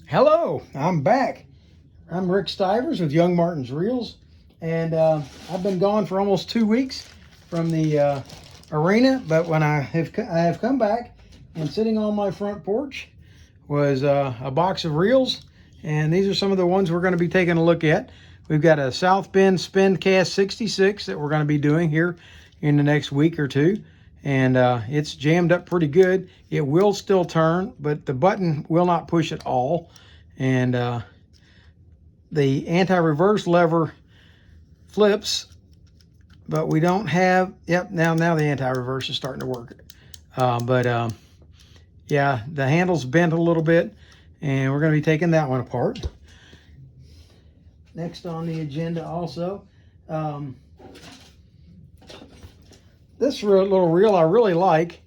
Hello, I'm back. I'm Rick Stivers with YoungMartin'sReels, and I've been gone for almost 2 weeks from the arena, but when I have come back, and sitting on my front porch was a box of reels, and these are some of the ones we're going to be taking a look at. We've got a South Bend Spincast 66 that we're going to be doing here in the next week or two. And it's jammed up pretty good. It will still turn, but the button will not push at all. And the anti-reverse lever flips, but we don't have, yep, now the anti-reverse is starting to work. Yeah, the handle's bent a little bit, and we're going to be taking that one apart. Next on the agenda also, this little reel I really like.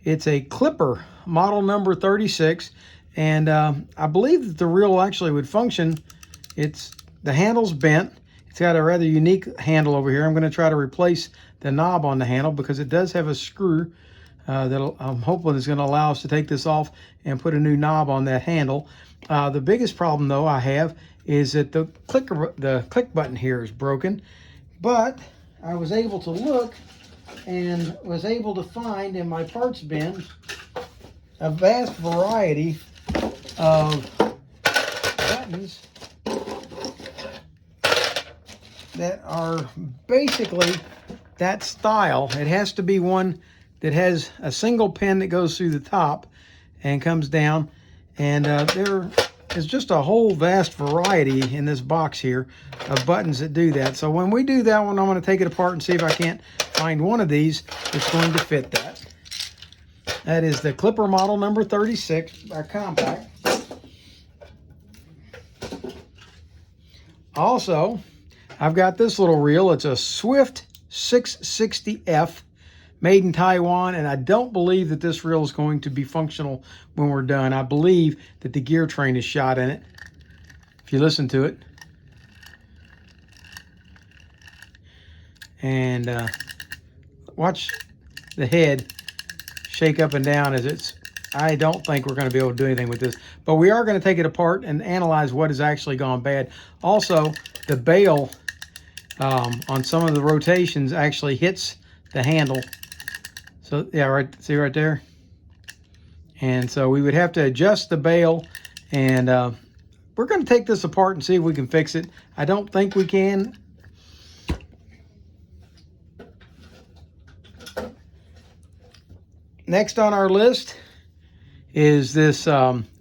It's a clipper, model number 36, and I believe that the reel actually would function. The handle's bent. It's got a rather unique handle over here. I'm going to try to replace the knob on the handle because it does have a screw that I'm hoping is going to allow us to take this off and put a new knob on that handle. The biggest problem though I have is that the click button here is broken, but I was able to look and was able to find in my parts bin a vast variety of buttons that are basically that style. It has to be one that has a single pin that goes through the top and comes down, and there is just a whole vast variety in this box here of buttons that do that. So when we do that one, I'm going to take it apart and see if I can't find one of these that's going to fit that. That is the clipper model number 36, our compact. Also, I've got this little reel. It's a Swift 660F, made in Taiwan, and I don't believe that this reel is going to be functional when we're done. I believe that the gear train is shot in it, if you listen to it. And watch the head shake up and down as I don't think we're going to be able to do anything with this, but we are going to take it apart and analyze what has actually gone bad. Also, the bail on some of the rotations actually hits the handle. So yeah, right, see right there? And so we would have to adjust the bail, and we're going to take this apart and see if we can fix it. I don't think we can. Next on our list is this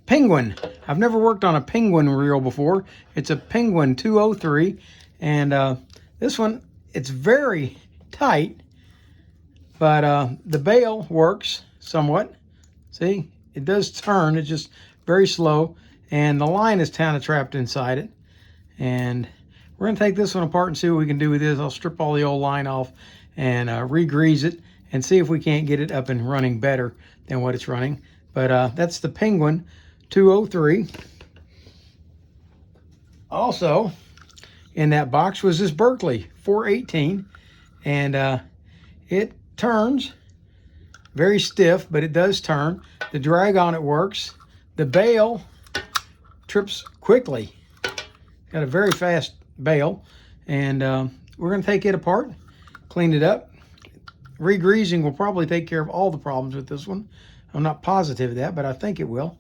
Penguin. I've never worked on a Penguin reel before. It's a Penguin 203, and this one, it's very tight, but the bail works somewhat. See, it does turn. It's just very slow, and the line is kind of trapped inside it. And we're going to take this one apart and see what we can do with this. I'll strip all the old line off and re-grease it and see if we can't get it up and running better than what it's running. But that's the Penguin 203. Also in that box was this Berkeley 418, and it turns very stiff, but it does turn. The drag on it works. The bail trips quickly. Got a very fast bail, and we're going to take it apart, clean it up. Re-greasing will probably take care of all the problems with this one. I'm not positive of that, but I think it will.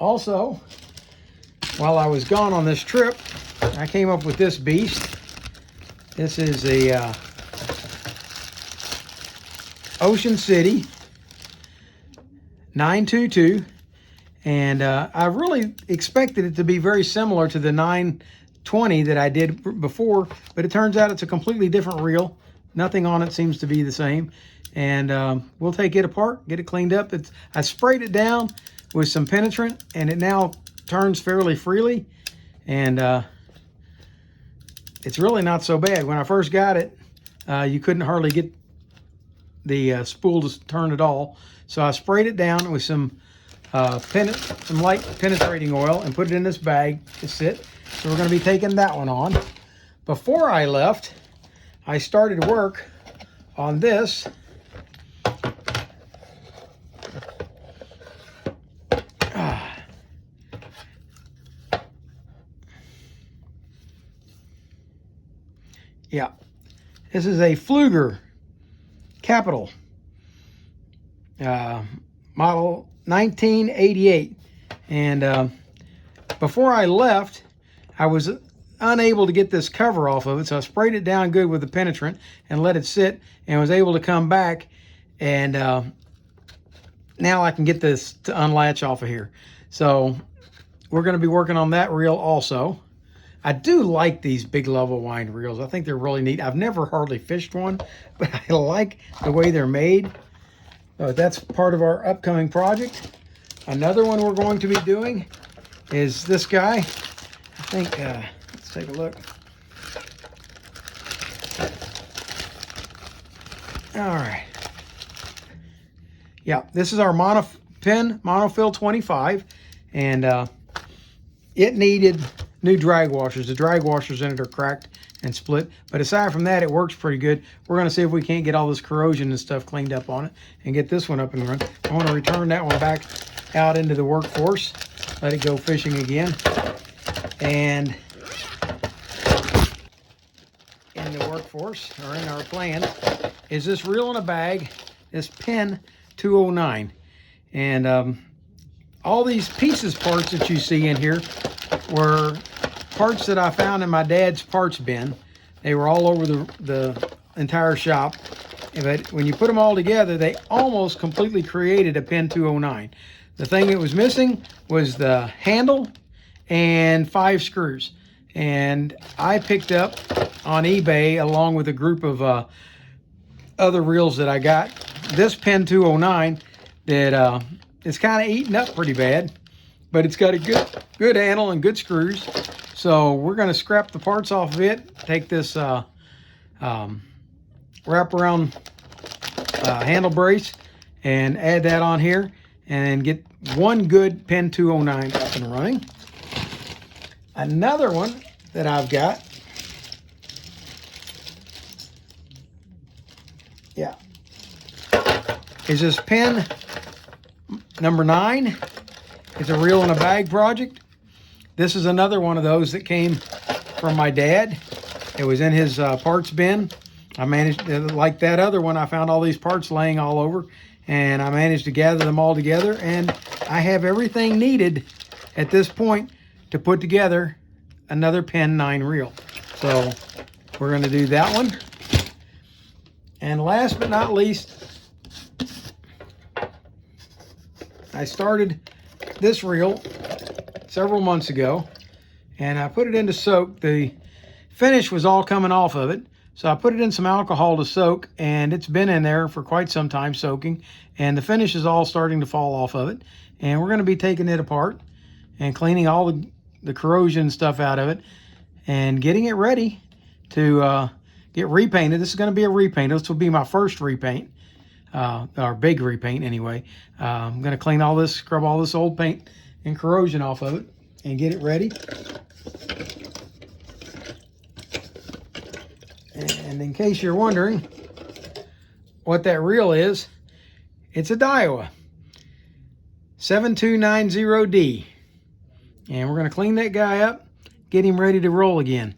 Also, while I was gone on this trip, I came up with this beast. This is a Ocean City 922, and I really expected it to be very similar to the 920 that I did before, but it turns out it's a completely different reel. Nothing on it seems to be the same, and we'll take it apart, get it cleaned up. I sprayed it down with some penetrant, and it now turns fairly freely, and it's really not so bad. When I first got it, you couldn't hardly get the spool to turn at all, so I sprayed it down with some light penetrating oil and put it in this bag to sit. So we're going to be taking that one on. Before I left, I started work on this Yeah, this is a Fluger Capital model 1988. And before I left, I was unable to get this cover off of it, so I sprayed it down good with the penetrant and let it sit, and was able to come back, and now I can get this to unlatch off of here. So we're going to be working on that reel also. I do like these big level wind reels. I think they're really neat. I've never hardly fished one, but I like the way they're made. So that's part of our upcoming project. Another one we're going to be doing is this guy. I think, let's take a look. All right. Yeah, this is our Penn Monofil 25, and it needed new drag washers. The drag washers in it are cracked and split, but aside from that, it works pretty good. We're going to see if we can't get all this corrosion and stuff cleaned up on it and get this one up and running. I want to return that one back out into the workforce, let it go fishing again. And in the workforce, or in our plan, is this reel in a bag, this Penn 209. And all these pieces parts that you see in here were parts that I found in my dad's parts bin. They were all over the entire shop. But when you put them all together, they almost completely created a Penn 209. The thing that was missing was the handle and 5 screws. And I picked up on eBay, along with a group of other reels that I got, this Penn 209 that is kind of eaten up pretty bad, but it's got a good handle and good screws. So we're going to scrap the parts off of it, take this wrap around handle brace and add that on here, and get one good Penn 209 up and running. Another one that I've got, yeah, is this Penn number 9. It's a reel in a bag project. This is another one of those that came from my dad. It was in his parts bin. I managed, like that other one, I found all these parts laying all over, and I managed to gather them all together, and I have everything needed at this point to put together another Penn 9 reel. So we're going to do that one. And last but not least, I started this reel several months ago, and I put it into soak. The finish was all coming off of it, so I put it in some alcohol to soak, and it's been in there for quite some time soaking, and the finish is all starting to fall off of it. And we're going to be taking it apart and cleaning all the corrosion stuff out of it and getting it ready to get repainted. This is going to be a repaint. This will be my first repaint, or big repaint anyway. I'm going to clean all this, scrub all this old paint and corrosion off of it and get it ready. And in case you're wondering what that reel is, it's a Daiwa 7290D. And we're going to clean that guy up, get him ready to roll again,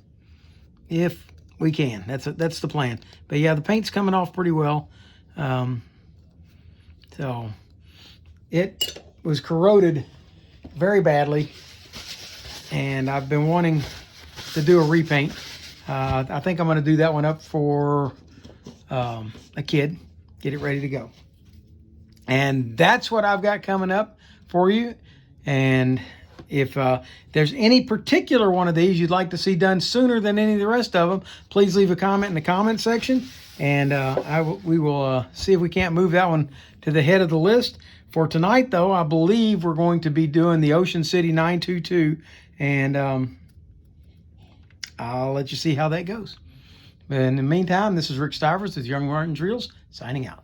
if we can. That's the plan. But yeah, the paint's coming off pretty well. So it was corroded very badly, and I've been wanting to do a repaint. I think I'm going to do that one up for a kid, get it ready to go. And that's what I've got coming up for you. And if there's any particular one of these you'd like to see done sooner than any of the rest of them, please leave a comment in the comment section, and we will see if we can't move that one to the head of the list. For tonight, though, I believe we're going to be doing the Ocean City 922, and I'll let you see how that goes. But in the meantime, this is Rick Stivers with Young Martin's Reels, signing out.